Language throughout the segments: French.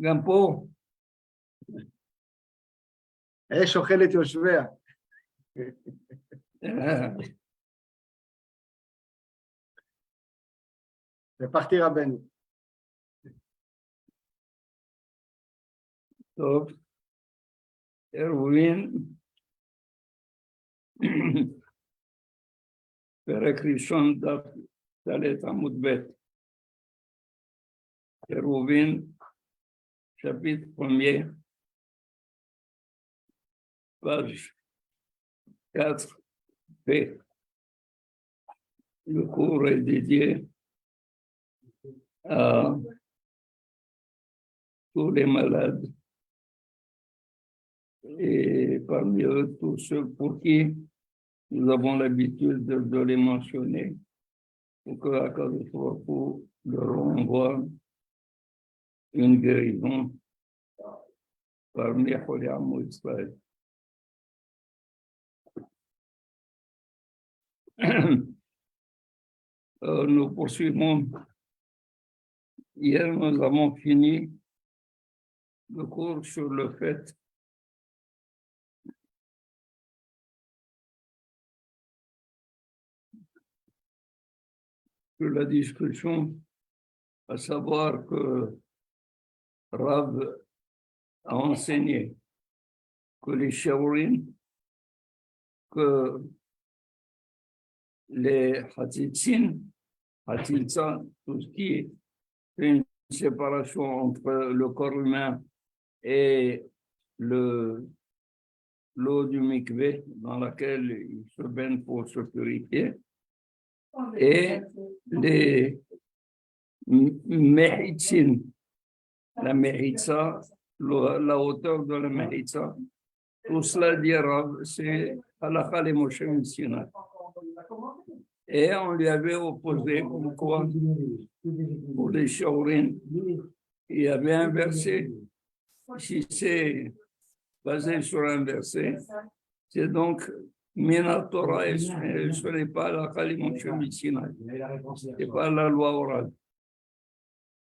גם פה. אש אוכלת יושביה. הפכתי רבנו. טוב. עירובין. פרק ראשון ד' עמוד ב'. עירובין, chapitre 1er, page 4b. Le cours est dédié à tous les malades et parmi eux tous ceux pour qui nous avons l'habitude de les mentionner pour que Akadosh Baruch Hu leur envoie une guérison parmi Choli Am Israël. Nous poursuivons. Hier, nous avons fini le cours sur le fait que la discussion, à savoir que Rav a enseigné que les shiurim, que les hatitza, tout ce qui fait une séparation entre le corps humain et l'eau du mikvé dans laquelle il se baigne pour se purifier, et les mehitzin, la mehitza, la hauteur de la mehitza, tout cela dit Rav, c'est halakha le Moshe Sinai. Et on lui avait opposé comme quoi, pour les shiurim, il y avait un verset. Si c'est basé sur un verset, c'est donc Mina Torah et ce n'est pas la halakha le Moshe Sinai. Ce n'est pas la loi orale.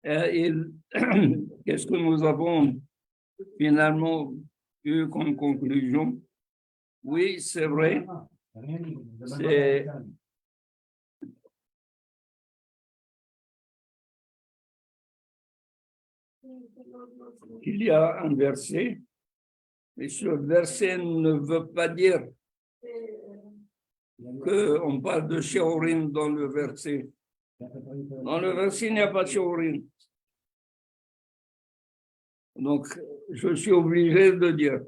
Qu'est-ce que nous avons finalement eu comme conclusion? Oui, c'est vrai. Il y a un verset, et ce verset ne veut pas dire qu'on parle de shiurim dans le verset. Dans le verset, il n'y a pas de shiurim. Donc, je suis obligé de dire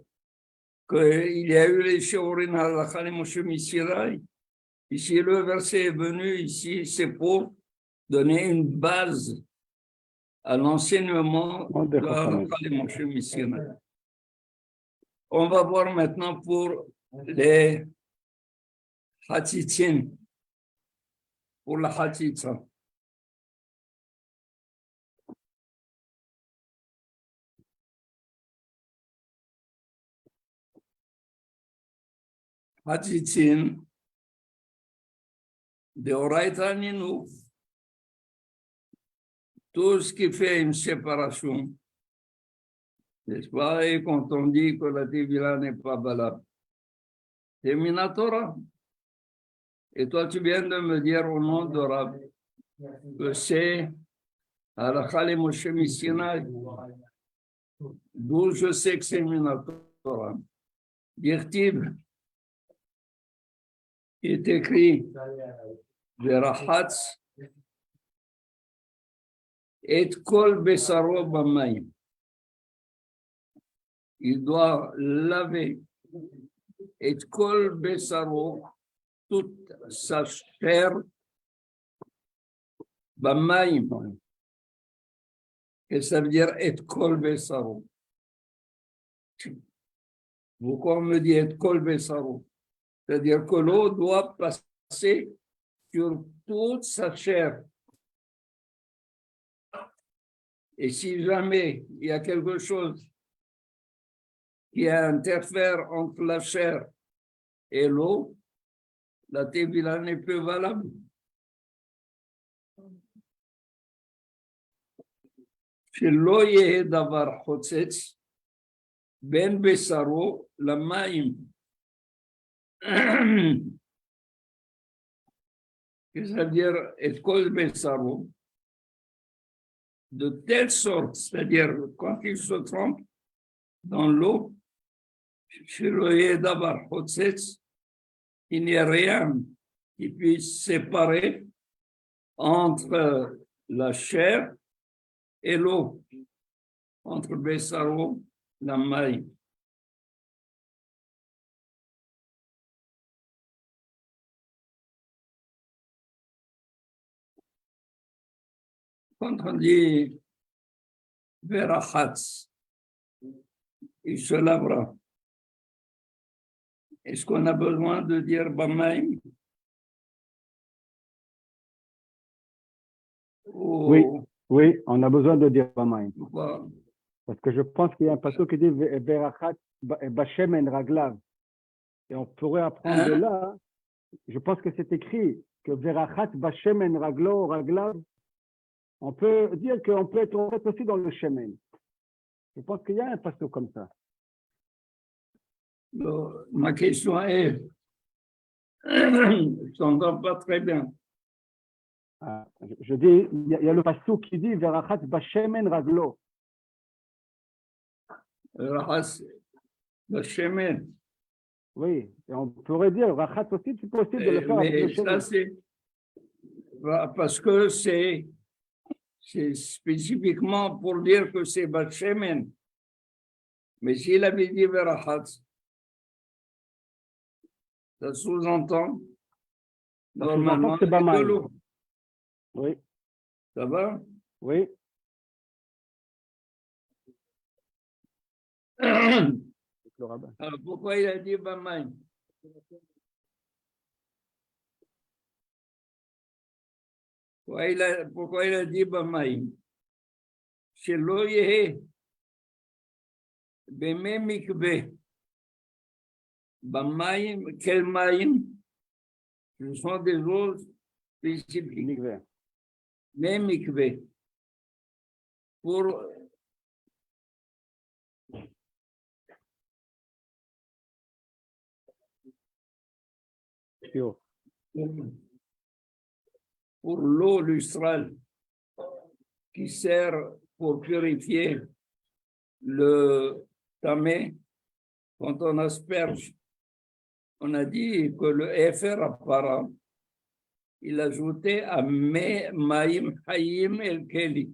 qu'il y a eu les shiurim halakha le Moshe Sinai. Ici, le verset est venu, ici, c'est pour donner une base à l'enseignement de halakha le Moshe Sinai. On va voir maintenant pour les hatitsin, pour la hatitsa. Hatitsin, de Oraita Ninu, tout ce qui fait une séparation, n'est-ce pas? Et quand on dit que la Tevila n'est pas valable, c'est Minatora. Et toi, tu viens de me dire au nom de Rav que c'est halakha le Moshe Sinai, d'où je sais que c'est Minatora. Dirtiv, il est écrit Verahatz et kol besaro b'mayim. Il doit laver et kol besaro, toute sa chair b'mayim. Qu'est-ce que ça veut dire et kol besaro? Pourquoi on me dit et kol besaro? C'est-à-dire que l'eau doit passer sur toute sa chair. Et si jamais il y a quelque chose qui interfère entre la chair et l'eau, la tevila n'est plus valable. שלא יהיה דבר חוצץ בין בשרו למים. C'est-à-dire, et cause Bessaro, de telle sorte, c'est-à-dire, quand il se trempe dans l'eau, il n'y a rien qui puisse séparer entre la chair et l'eau, entre Bessaro et la maille. Quand on dit Verachatz, il se lavera. Est-ce qu'on a besoin de dire Bamaim? Oui, oui, on a besoin de dire Bamaim. Pourquoi? Parce que je pense qu'il y a un passage qui dit Verachat Bashemen Raglav. Et on pourrait apprendre de là, je pense que c'est écrit que Verachat Bashemen Raglav, on peut dire qu'on peut être aussi dans le Shemen. Je pense qu'il y a un passage comme ça. Ma question est, je ne t'entends pas très bien. Je dis, il y a le passage qui dit Verachat Bashemen Raglo. Verachat Bashemen. Oui, et on pourrait dire Rachat aussi, c'est possible de le faire avec le Shemen. Ça, c'est parce que c'est spécifiquement pour dire que c'est Bashemen. Mais s'il avait dit Verachat, ça sous-entend normalement c'est de l'eau. Oui. Ça va? Oui. Alors pourquoi il a dit Bamaim? Pourquoi il a dit Bamaim? Chez l'Oye, Bemé Mikve, Bamaim, quel Maim? Ce sont des eaux spécifiques. Même Mikve. Pour l'eau lustrale qui sert pour purifier le tamé, quand on asperge, on a dit que le Efer apparent, il ajoutait à Maïm Hayim El Keli,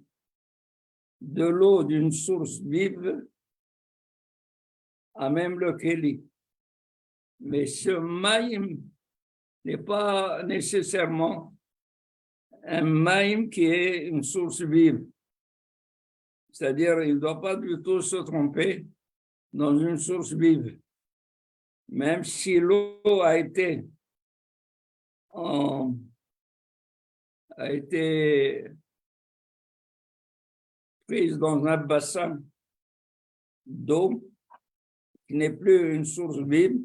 de l'eau d'une source vive à même le Keli. Mais ce Maïm n'est pas nécessairement un Maïm qui est une source vive. C'est-à-dire, il ne doit pas du tout se tromper dans une source vive. Même si l'eau a été prise dans un bassin d'eau qui n'est plus une source vive,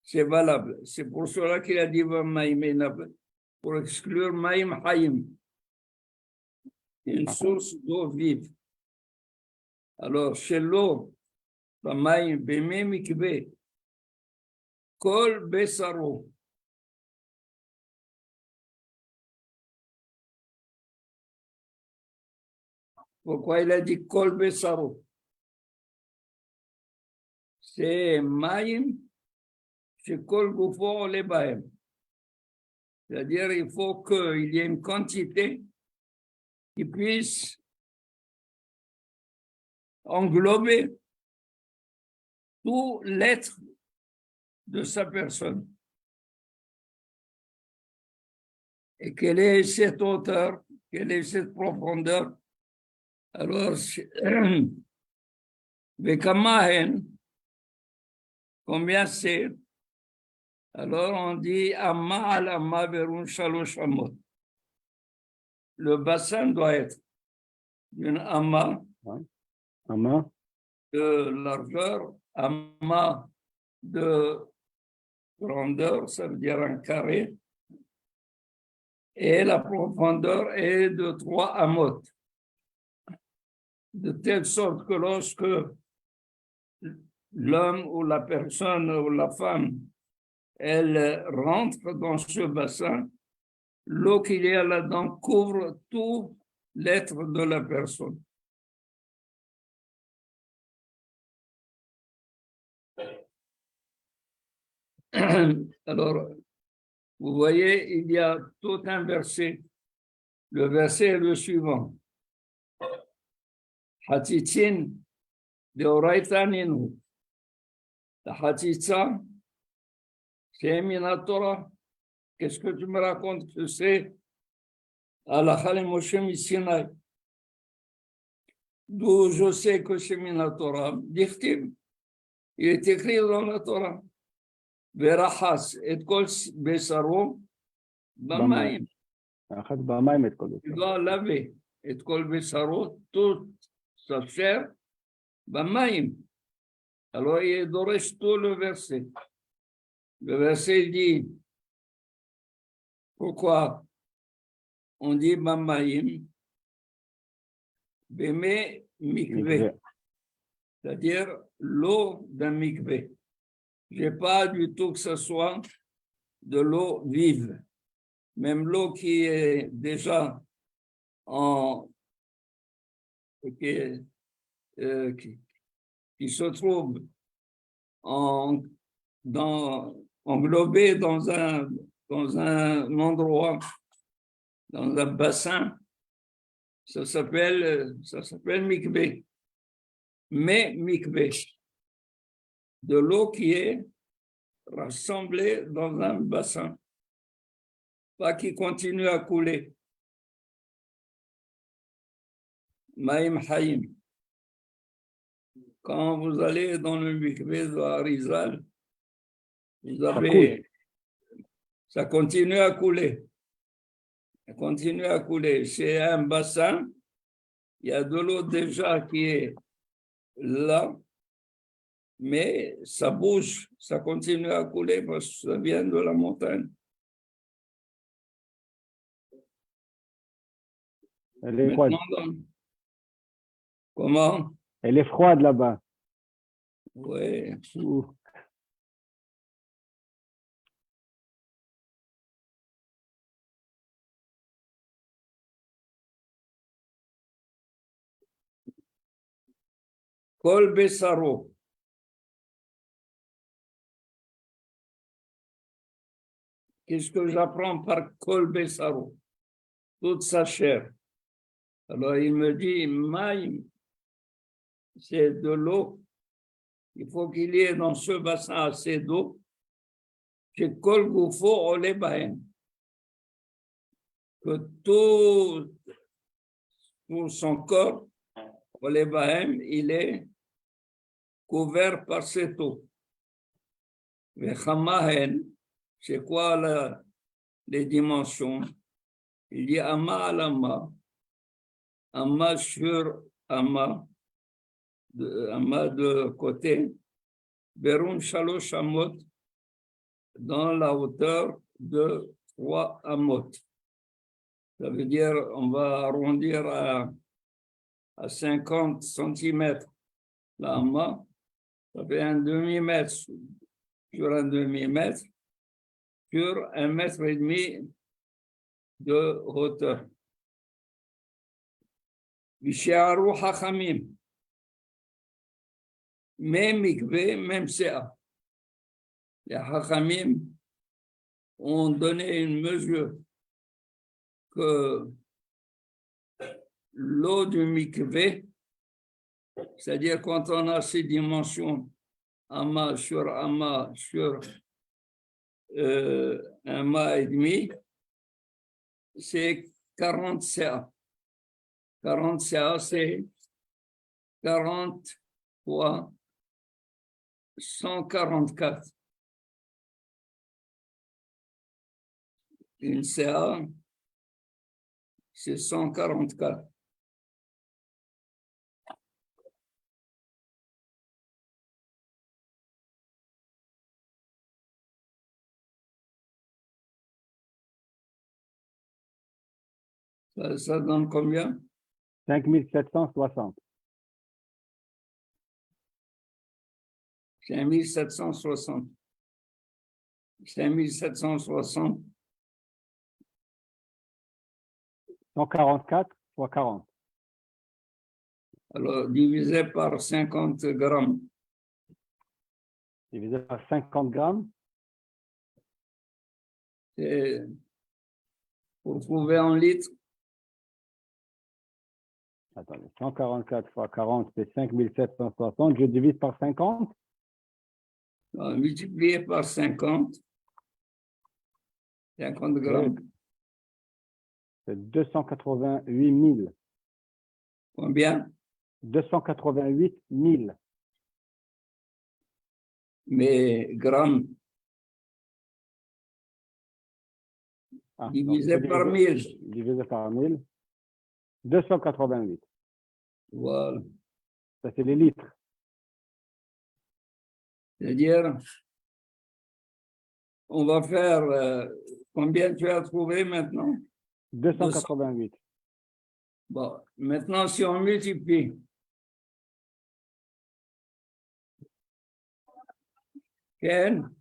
c'est valable. C'est pour cela qu'il a dit Maïm, pour exclure Maïm Hayim, une source d'eau vive. Alors, chez l'eau, Maïm Bemé Mikve, Kol Besaro. Pourquoi il a dit Kol Besaro? C'est Maïm chez Kol Goufo Lebaem. C'est-à-dire, il faut qu'il y ait une quantité qui puisse englober tout l'être de sa personne. Et quelle est cette hauteur, quelle est cette profondeur? Alors, Bekamahen, combien c'est? Alors on dit Amma al Amma Verun Shalosh Amot. Le bassin doit être d'une Amma de largeur, Amma de grandeur, ça veut dire un carré, et la profondeur est de 3 amot. de telle sorte que lorsque l'homme ou la personne ou la femme, elle rentre dans ce bassin, l'eau qu'il y a là-dedans couvre tout l'être de la personne. Alors, vous voyez, il y a tout un verset. Le verset est le suivant. Hatitin de Oraitaninu. La Hatitsa, c'est Minatora. Qu'est-ce que tu me racontes que c'est? Allah Moshe Sinai. D'où je sais que c'est Minatora. Dichtim. Il est écrit dans la Torah. Verachas et kol besaro bamaim. Tu dois laver et kol besaro, toute sa chair, bamaim. Alors il doresh tout le verset. Le verset dit, pourquoi on dit bamaim? Beme mikveh, c'est-à-dire l'eau d'un mikveh. Je n'ai pas du tout que ce soit de l'eau vive. Même l'eau qui est déjà qui se trouve englobée dans un endroit, dans un bassin, ça s'appelle mikveh. Mais mikveh, de l'eau qui est rassemblée dans un bassin, pas qui continue à couler. Maïm Haïm. Quand vous allez dans le mikveh de Harizal, vous avez, ça continue à couler. Ça continue à couler. C'est un bassin, il y a de l'eau déjà qui est là, mais ça bouge, ça continue à couler parce que ça vient de la montagne. Elle est froide. Comment? Elle est froide là-bas. Oui. Kol Besaro. Qu'est-ce que j'apprends par Kol Besaro? Toute sa chair. Alors il me dit, Maïm, c'est de l'eau. Il faut qu'il y ait dans ce bassin assez d'eau. Que Kol Goufo Olebahem. Que tout son corps, Olebahem, il est couvert par cette eau. Mais Chamahen, c'est quoi les dimensions? Il y a Amma à l'Amma, Amma sur Amma, de côté, Berum Shalosh Amot, dans la hauteur de 3 amot. Ça veut dire, on va arrondir à 50 centimètres. La Amma, ça fait un demi-mètre sur un demi-mètre, sur 1,5 mètre de hauteur. Visharu Hachamim. Même mikveh, même Séa. Les Hachamim ont donné une mesure que l'eau du mikveh, c'est-à-dire quand on a ces dimensions, Amma sur 1 mât et demi, c'est 40 CA. 40 CA, c'est 40 fois 144. Une CA, c'est 144. Ça donne combien? 5760. 5760. 5760. 144 fois 40. Alors, divisé par 50 grammes. Divisé par 50 grammes. Et pour trouver en litres, Attendez, 144 fois 40, c'est 5760. Je divise par 50. multiplié par 50. 50 grammes. C'est 288 000. Combien? 288 000. Mais grammes Ah, divisé donc, par 1000. Divisé par 1000. 288. Voilà. Ça, c'est les litres. C'est-à-dire, on va faire combien tu as trouvé maintenant? 288. Bon, maintenant, si on multiplie Ken,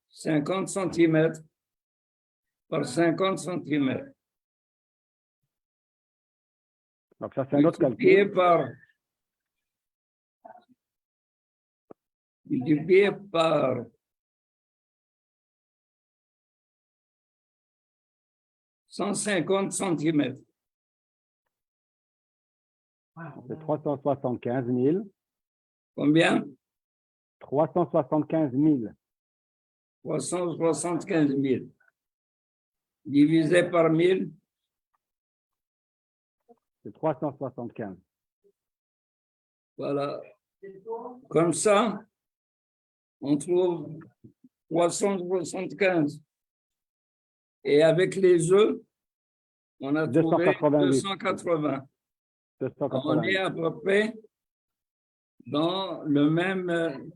50 centimètres par 50 centimètres. Donc, ça, c'est un autre Multiplié calcul. par 150 centimètres. C'est 375 000. Combien? 375 000. 375 000. Divisé par 1000, C'est 375. voilà. Comme ça, on trouve 375. Et avec les œufs, on a trouvé 280. 280. On est à peu près dans le même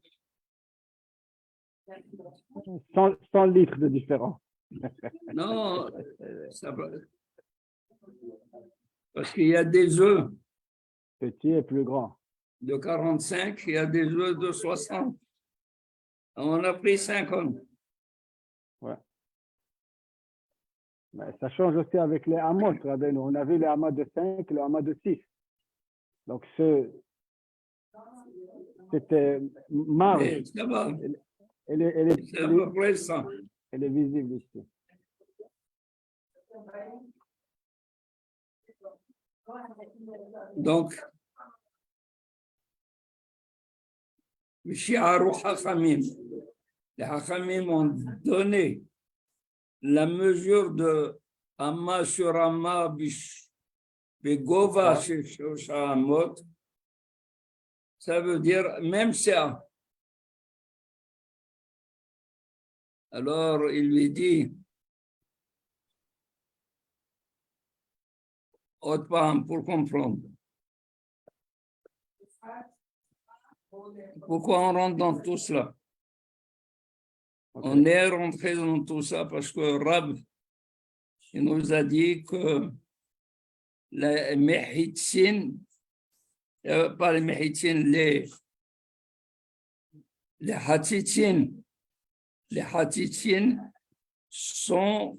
100 litres de différence. non, parce qu'il y a des œufs Petit et plus grand. de 45, il y a des œufs de 60. On a pris 50. Ouais. Mais ça change aussi avec les hameaux. On a vu les hameaux de 5 et les hameaux de 6. Donc, c'était marge. Mais ça va, Elle c'est à peu près ça. est visible ici. Donc, les Hachamim ont donné la mesure de Amma sur Amma, Begova sur Hamot. Ça veut dire même ça. Alors, il lui dit, autre part pour comprendre. Pourquoi on rentre dans tout cela? Okay. On est rentré dans tout ça parce que Rab, il nous a dit que les méhitsin, pas les méhitsin, les hatitsin sont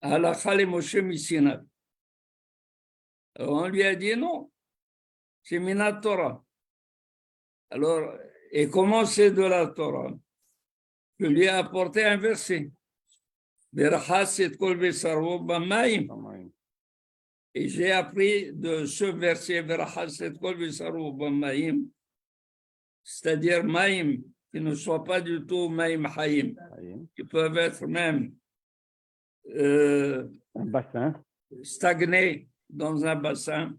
à la Khale Moshe Missinat. On lui a dit non, c'est Minat Torah. Alors, et comment c'est de la Torah? Je lui ai apporté un verset. Et j'ai appris de ce verset, c'est-à-dire Maïm, qui ne soit pas du tout Maïm Haïm, qui peuvent être même un bassin. Stagnés dans un bassin,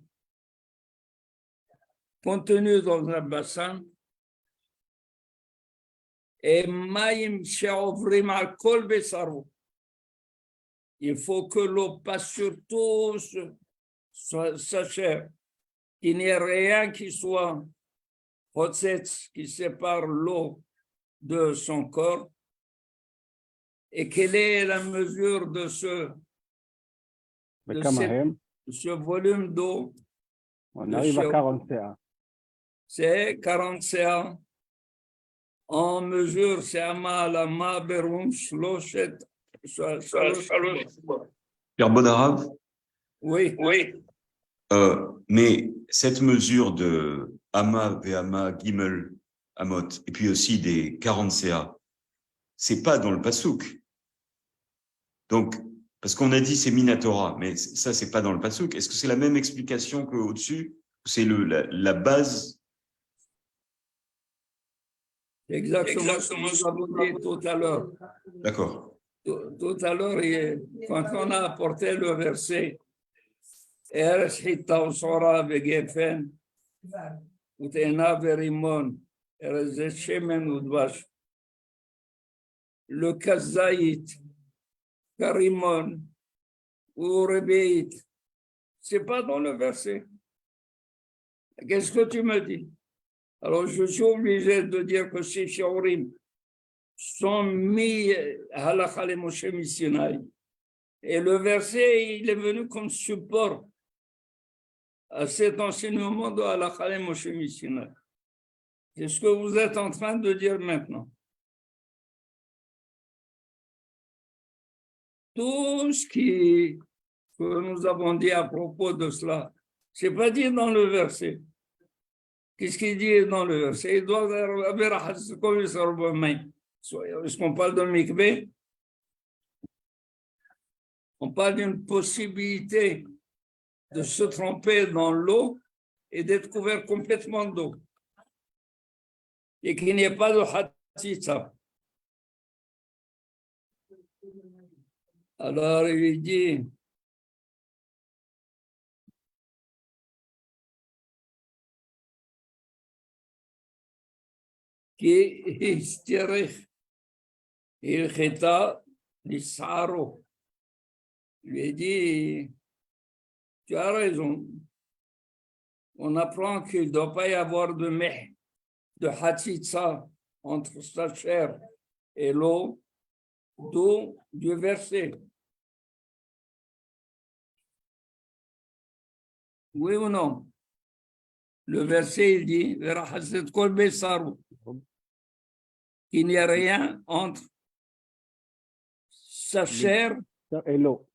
contenus dans un bassin, et Maïm She'ovrim al Kol Besaro. Il faut que l'eau passe sur tout sa chair. Il n'y a rien qui soit Hotzetz, qui sépare l'eau de son corps. Et quelle est la mesure de ce volume d'eau? On arrive à 40 CA. C'est 40 CA En mesure, c'est Ama Lama Berum Shloshet. Père Bodarab, Oui, mais cette mesure de Ama, Ve'ama, Gimel, Amot, et puis aussi des 40 CA, c'est pas dans le Passouk. Donc, parce qu'on a dit c'est Minatora, mais ça, c'est pas dans le Passouk. Est-ce que c'est la même explication qu'au-dessus? C'est la base? exactement ce que nous avons dit tout à l'heure. D'accord. Tout à l'heure, quand on a apporté le verset, Eres Hitta Usora Vegefen, Utena Verimon, Eres Shemen Udvash, le Kazaït, Karimon, ou Rebeit, c'est pas dans le verset. Qu'est-ce que tu me dis? Alors, je suis obligé de dire que ces Shiurim sont mis à la Moshe Missionnaire. Et le verset, il est venu comme support à cet enseignement de Halakha Moshe Missionnaire. C'est ce que vous êtes en train de dire maintenant. Tout ce que nous avons dit à propos de cela, ce n'est pas dit dans le verset. Qu'est-ce qu'il dit dans le verset? Il doit avoir est-ce qu'on parle de mikveh? On parle d'une possibilité de se tremper dans l'eau et d'être couvert complètement d'eau. Et qu'il n'y ait pas de hatzitza. Alors il dit, qui hystérie, il chita l'isaro. Il lui a dit, tu as raison. On apprend qu'il ne doit pas y avoir de meh, de hatzitza entre sa chair et l'eau, d'eau du verset. Oui ou non? Le verset, il dit, qu'il n'y a rien entre sa chair Et l'eau.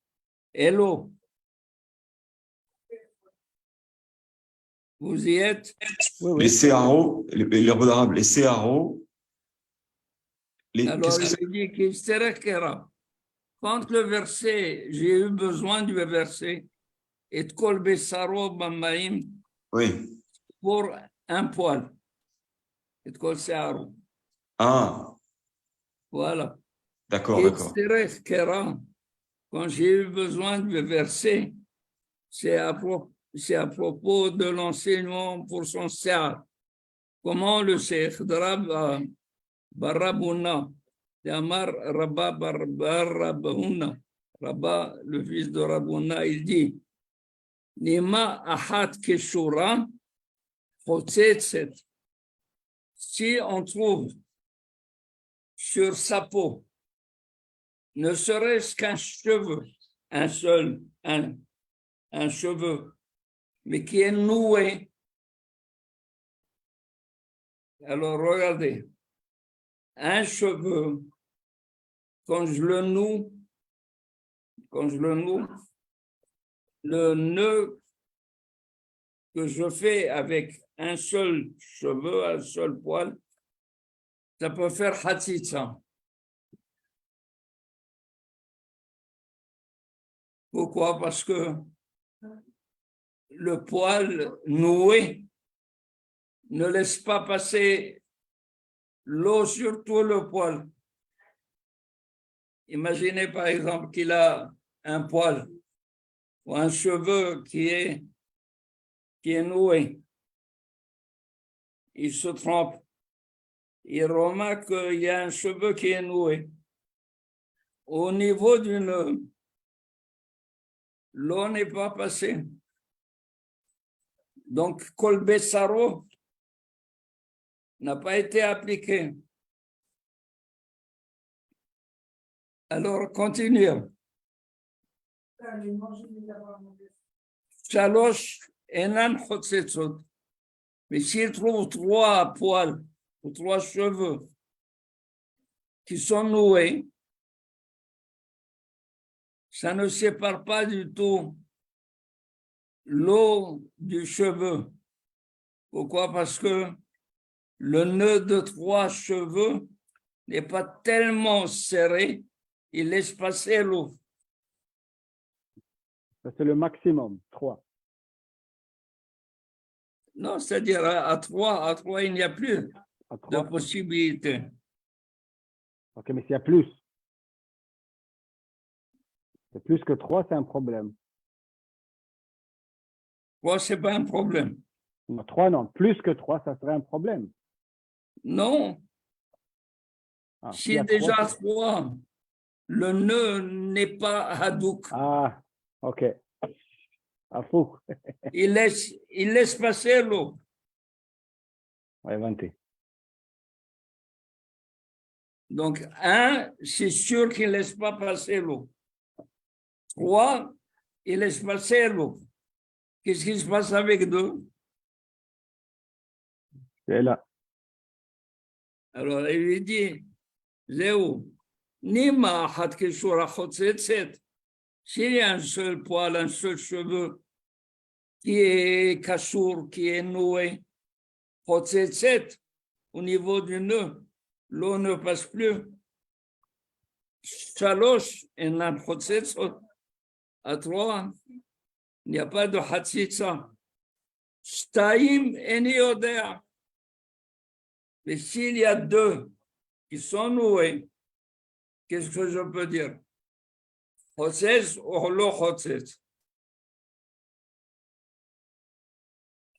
et l'eau. Vous y êtes? Oui, oui. Les CRO, les Bodarab, les CRO, Alors, qu'est-ce que il dit qu'il serait kera. Quand le verset, j'ai eu besoin du verset, et de kol besaro bamaim, oui. pour un poil. Et de kol searo. Ah, Voilà. d'accord, Et d'accord. serait kera. Quand j'ai eu besoin du verset, c'est à propos de l'enseignement pour son sear. Comment le Cheikh de Barrabouna, d'Amar Rabba Barrabouna, Rabba, le fils de Rabouna, il dit, Nima Ahat Keshura, Chotzetzet. Si on trouve sur sa peau, ne serait-ce qu'un cheveu, un seul, un cheveu, mais qui est noué. Alors regardez, un cheveu, quand je le noue, le nœud que je fais avec un seul cheveu, un seul poil, ça peut faire hatzitza. Pourquoi? Parce que le poil noué ne laisse pas passer l'eau sur tout le poil. Imaginez par exemple qu'il a un poil ou un cheveu qui est noué. Il se trompe. Il remarque qu'il y a un cheveu qui est noué. Au niveau du nœud, l'eau n'est pas passée. Donc, Kol Bessaro n'a pas été appliqué. Alors, continuons. Shalosh Enan Chotzetzot. Mais s'il trouve 3 poils ou 3 cheveux qui sont noués, ça ne sépare pas du tout l'eau du cheveu. Pourquoi? Parce que le nœud de 3 cheveux n'est pas tellement serré, il laisse passer l'eau. Ça, c'est le maximum, 3. Non, c'est-à-dire à 3, il n'y a plus À de 3. possibilité. Ok, mais s'il y a plus. C'est plus que 3, c'est un problème. 3, ce n'est pas un problème. Non, 3, non. Plus que 3, ça serait un problème. Non, Ah, si s'il y a déjà 3, 3, le nœud n'est pas hadouk. ah, ok. À fou. Il laisse passer l'eau. Ouais, 20. Donc, 1, c'est sûr qu'il ne laisse pas passer l'eau. 3, il laisse passer l'eau. Qu'est-ce qui se passe avec 2? C'est là. Alors, il lui dit, Zéou, Nima hat kishura chotzetzet. S'il y a un seul poil, un seul cheveu qui est kassour, qui est noué, chotzetzet, au niveau du nœud, l'eau ne passe plus. Shalosh, enan chotzetzot. À 3, il n'y a pas de hatzitza. Shtaim, eni yodea. Mais s'il y a 2 qui sont noués, qu'est-ce que je peux dire? Chotzetz ou lo chotzetz?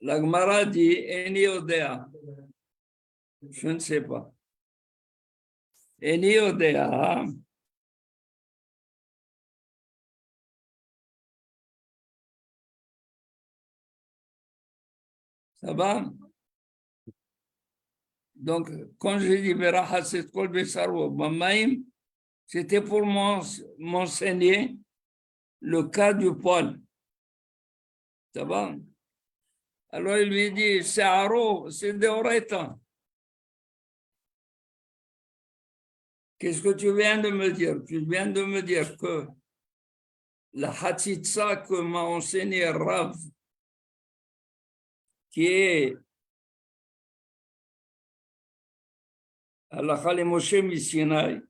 La Gemara dit, eni yodea. Je ne sais pas. Eni yodea. Ça va? Donc, quand j'ai dit Berachat Kol Besaro Bamaim, c'était pour m'enseigner le cas du poil. Ça va? Alors il lui dit, c'est Aro, c'est Deoreta. Qu'est-ce que tu viens de me dire? Tu viens de me dire que la Hatzitza que m'a enseigné Rav, qui est à la Chale Moshe Misinaï,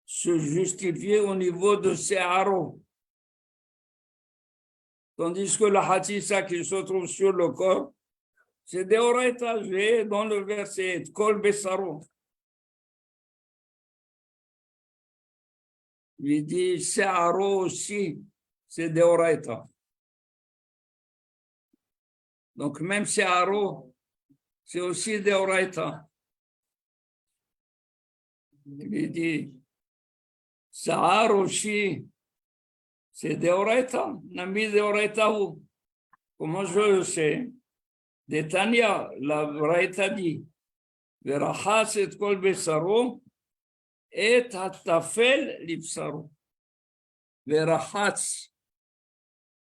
se justifiait au niveau de Se'aro. Tandis que la Hatzitza qui se trouve sur le corps, c'est Deoreta, j'ai dans le verset Kol Besaro. Il dit Se'aro aussi, c'est Deoreta. Donc même Se'aro, c'est aussi Deoreta. Il dit Sa'ar aussi, c'est Deoreta, Nami Deoreta où? Comment je le sais? Détania, la Braïta dit Verachas et Kol Besaro et Hatafel Lipsaro. Verachas,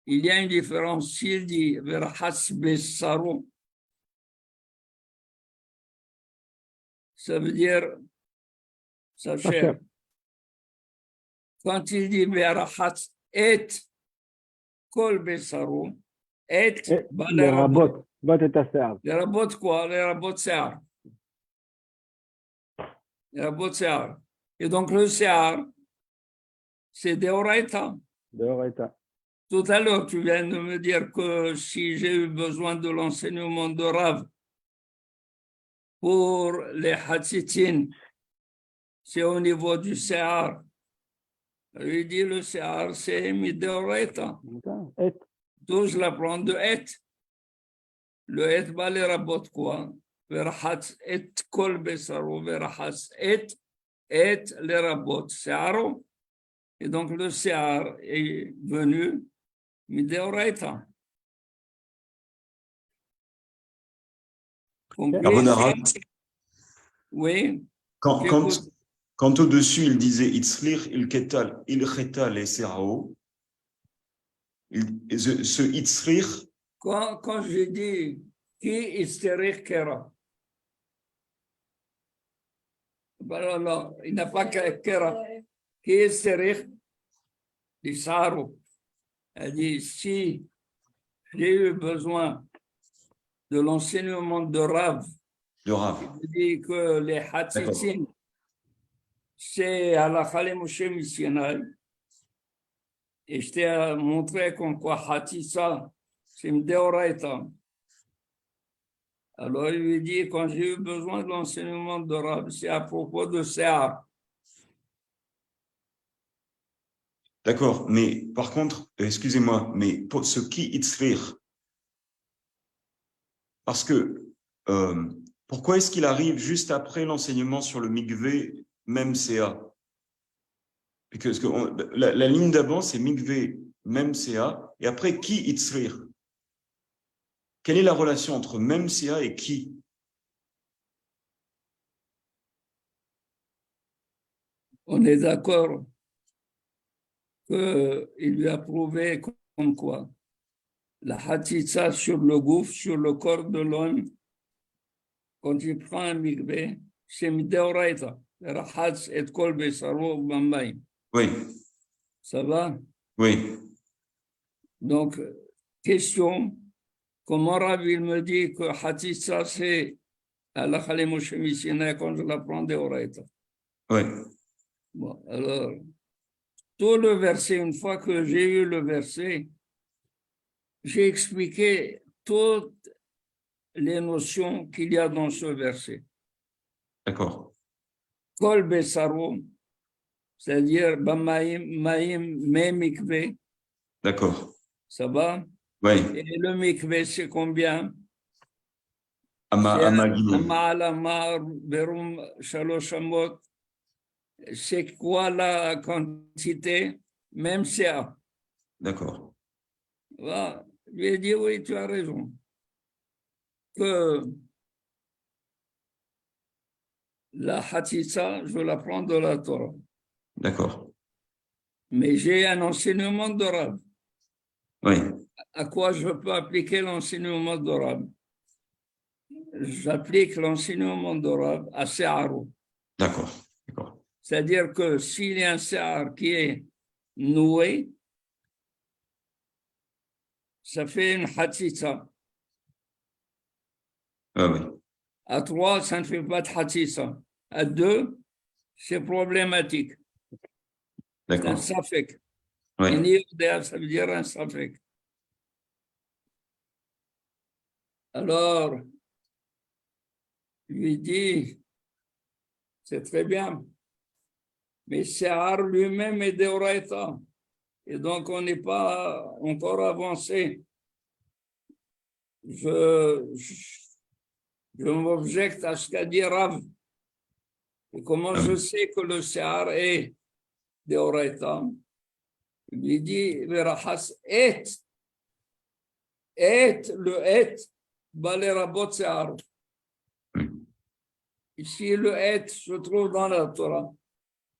il y a une différence. S'il dit Verachas Besaro, ça veut dire sa chair. Quand il dit Verachat et Kol Besaro, et Les rabots. Bot et Asser. les rabots quoi? Les rabots Sear. Les rabots Sear. Et donc le Sear, c'est Deoraita. Deoreta. Tout à l'heure, tu viens de me dire que si j'ai eu besoin de l'enseignement de Rav pour les Hatzitin, c'est au niveau du Sear. Il dit le Sear, c'est Mideoraita. Et. D'où je la prends de Et. Le Et va les rabot quoi? Verachat et kol besaro, verachat et les rabot Searo. Et donc le Sear est venu Mideoraita. Carbonara, Oui. quand au-dessus il disait Itzlir, il Ketal et Serao, ce Itzlir, Quand je dis qui hystérique kera, Ben non, il n'a pas kera. Qui est serich? Il s'arrête. Elle dit, si j'ai eu besoin de l'enseignement de Rav, Le Rav. il dit que les D'accord. Hatzitzin, c'est Halakha le Moshe Missionnaire. Et je t'ai montré comme quoi Hatzitza, c'est une Deoraita. Alors il lui dit, quand j'ai eu besoin de l'enseignement de Rav, c'est à propos de Sear. D'accord, mais par contre, excusez-moi, mais pour ce qui itzrir, parce que pourquoi est-ce qu'il arrive juste après l'enseignement sur le mikvé, même CA? Parce que la ligne d'avant, c'est mikvé, même CA, et après, qui itzrir? Quelle est la relation entre même CA et qui? On est d'accord qu'il lui a prouvé comme quoi la Hatzitza sur le gouffre, sur le corps de l'homme, quand il prend un mikvé, c'est Mideoraita. Rahatz et kol besaro b'mayim. Oui, Ça va? oui, Donc, question, comment Rav il me dit que Hatzitza c'est Halakha le Moshe Missionnaire quand je la prends Deoraita? oui, Bon, alors, tout le verset, une fois que j'ai eu le verset, j'ai expliqué toutes les notions qu'il y a dans ce verset. d'accord, Kol besaro, c'est-à-dire Bamaim, Maim, Me mikvé, d'accord, ça va? oui, Et le mikvé, c'est combien? Ama, C'est Ama Gimel. Amal, Amar, Berum, Shalosh Amot. C'est quoi la quantité? Même CA. D'accord, Voilà. Je lui ai dit, oui, tu as raison. Que la Hatzitza, je la prends de la Torah. d'accord, Mais j'ai un enseignement de Rav. oui, À quoi je peux appliquer l'enseignement de Rav? J'applique l'enseignement de Rav à Se'aro. d'accord, d'accord, C'est-à-dire que s'il y a un Se'ar qui est noué, ça fait une Hatzitza. ah, oui, À 3, ça ne fait pas de Hatzitza. À 2, c'est problématique. C'est un d'accord, Safek. oui, Iniyodea, ça veut dire un Safek. Alors, lui dit, c'est très bien, mais Se'ar lui-même est Deoraita. Et donc, on n'est pas encore avancé. Je m'objecte à ce qu'a dit Rav. Et comment ah, je oui, sais que le Se'ar est Deoraita? Il lui dit, Verachas et le et, balerabot Se'ar. oui, Ici, le et se trouve dans la Torah.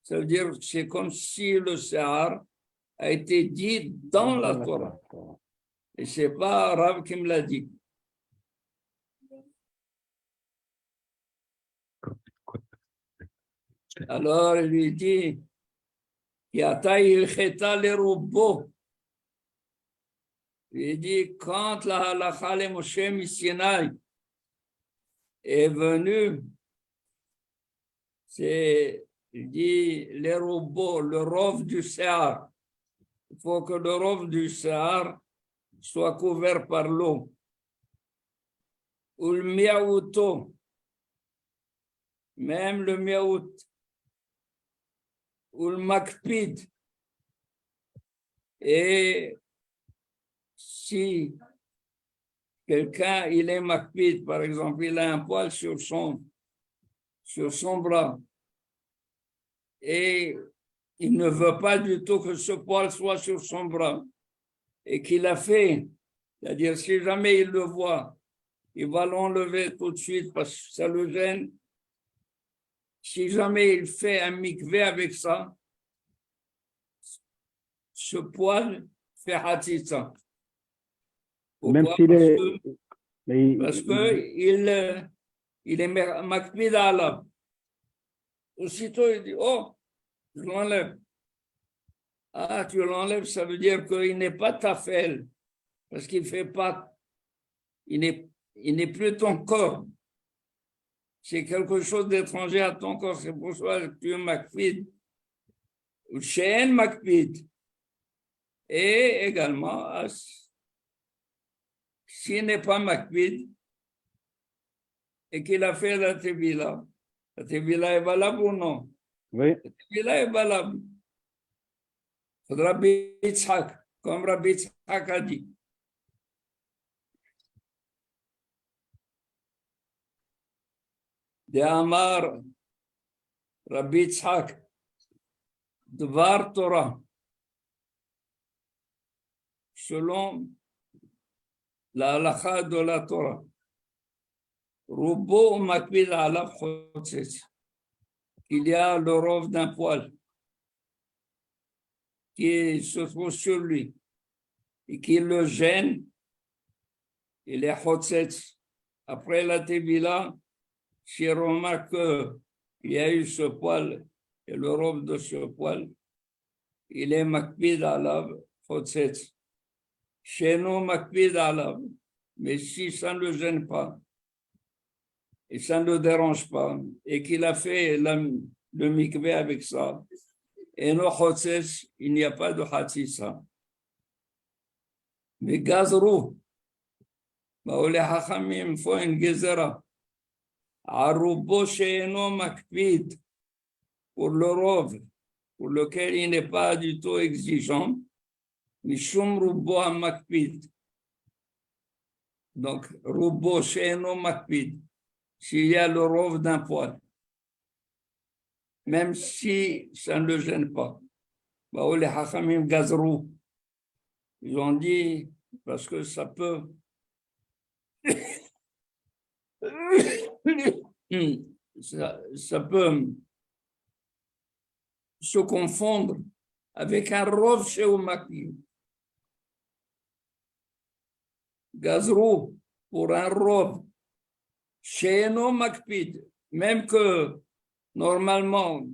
Ça veut dire que c'est comme si le Se'ar a été dit dans la Torah. Et ce n'est pas Rav qui me l'a dit. Alors, il lui dit, Yata ilcheta le robot. Il dit, quand la halakha le Moshe Missionnaire est venu, c'est, il dit, les robots, le rov du Se'ar. Il faut que le rov du Se'ar soit couvert par l'eau. Ou le miaouto, même le miaout, ou le makpid. Et si quelqu'un, il est makpid, par exemple, il a un poil sur son bras, et il ne veut pas du tout que ce poil soit sur son bras, et qu'il a fait, c'est-à-dire si jamais il le voit, il va l'enlever tout de suite parce que ça le gêne. Si jamais il fait un mikvé avec ça, ce poil fait hatzitza. Même Pourquoi? s'il est, mais Parce que il est makpid alab. Aussitôt, il dit, oh, je l'enlève. Ah, tu l'enlèves, ça veut dire qu'il n'est pas tafel, parce qu'il fait pas, il n'est plus ton corps. C'est quelque chose d'étranger à ton corps, c'est pour ça que tu es makpid. Ou she'en makpid. Et également, s'il n'est pas makpid et qu'il a fait la tevila est valable ou non? Oui. La tevila est valable. Rabbi Yitzhak, comme Rabbi Yitzhak a dit. De Amar, Rabbi Yitzhak, Dvar Torah, selon la halakha de la Torah, Rubo makpid alav chotzes, il y a le rov d'un poil qui se trouve sur lui et qui le gêne, il est chotzes. Après la tevila, si on remarque qu'il y a eu ce poil et le rov de ce poil, il est makpid alav chotzes. Chez nous, makpid alav, mais si ça ne le gêne pas, et ça ne le dérange pas, et qu'il a fait le mikvé avec ça, et non chotzes, il n'y a pas de hatzissa. Mais gazrou, les hachamim font une gezera, arubo she'eno makpid, pour le rov, pour lequel il n'est pas du tout exigeant, mishum rubo makpid. Donc, rubo she'eno makpid. S'il y a le rov d'un poil, même si ça ne le gêne pas. Les hachamim gazrou, ils ont dit, parce que ça peut ça peut se confondre avec un rov chez Makpid. Gazrou, pour un rov chez Makpid, même que normalement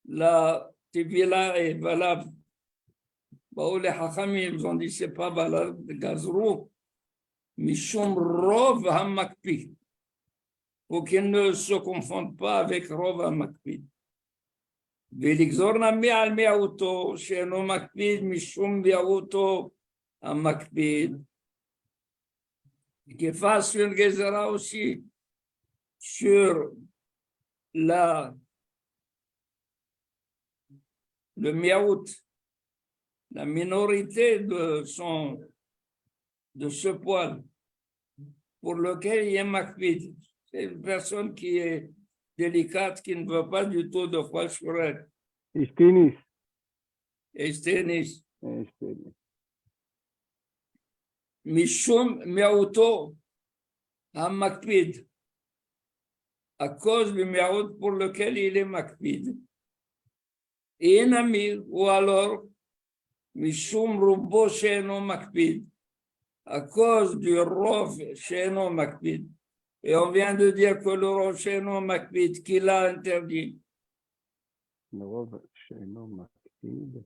la tevila est valable. Les hachamim, ils ont dit c'est pas valable de gazrou, mishum rov hamakpid, pour qu'il ne se confonde pas avec rov hamakpid. ולגזור נמי על מיעוטו, שאינו מקפיד משום מיעוטו המקפיד. Qu'il fasse une gazera aussi sur le miaout, la minorité de ce poil, pour lequel il est makpid. C'est une personne qui est délicate, qui ne veut pas du tout de poil sur elle. Istinis. Istinis. Mishum miaouto a makpid. À cause du miaout pour lequel il est makpid. Et un ami, ou alors, mishum rubo she'eno makpid. À cause du rov she'eno makpid. Et on vient de dire que le rov she'eno makpid, qui l'a interdit. Le rov she'eno makpid.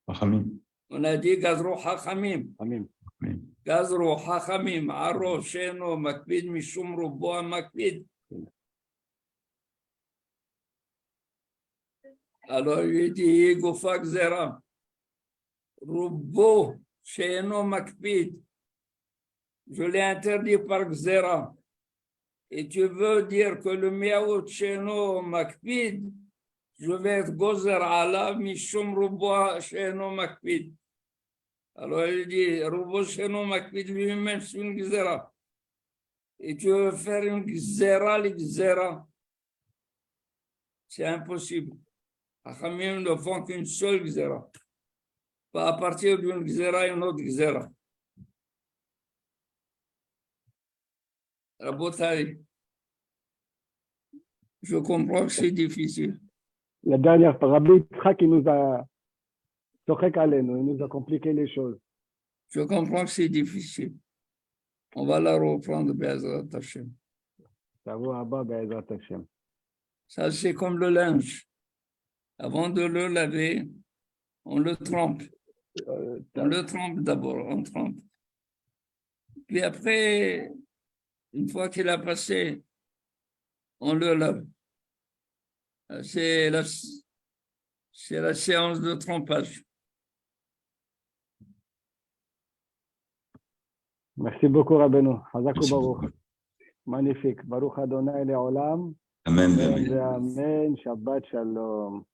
Hachamim. On a dit gazro hachamim. Amim. גזרו חכמים, ערוב שאינו מקפיד משום רובו המקפיד. Alors il dit גופה גזרה, רובו שאינו מקפיד, je l'ai interdit par גזרה, et tu veux dire que le miaout שאינו מקפיד, je vais être גוזר עליו משום רובו שאינו מקפיד. Alors il dit, Rubo Sheno Makpid lui-même, c'est une gzera. Et tu veux faire une gzera, les gzera. C'est impossible. Hachamim ne font qu'une seule gzera. Pas à partir d'une gzera, une autre gzera. Rabotai, je comprends que c'est difficile. La dernière fois, Rabbi Yitzhak, il nous a il nous a compliqué les choses. Je comprends que c'est difficile. On va la reprendre, Be'ezrat Hashem. Ça va, Abba, Be'ezrat Hashem. Ça, c'est comme le linge. Avant de le laver, on le trempe. On le trempe d'abord, on trempe. Puis après, une fois qu'il a passé, on le lave. C'est la séance de trempage. Merci beaucoup, Rabbeinu. Hazak Merci Baruch. beaucoup. Magnifique. Baruch Adonai Le'olam. Amen. Amen. Amen. Amen. Shabbat Shalom.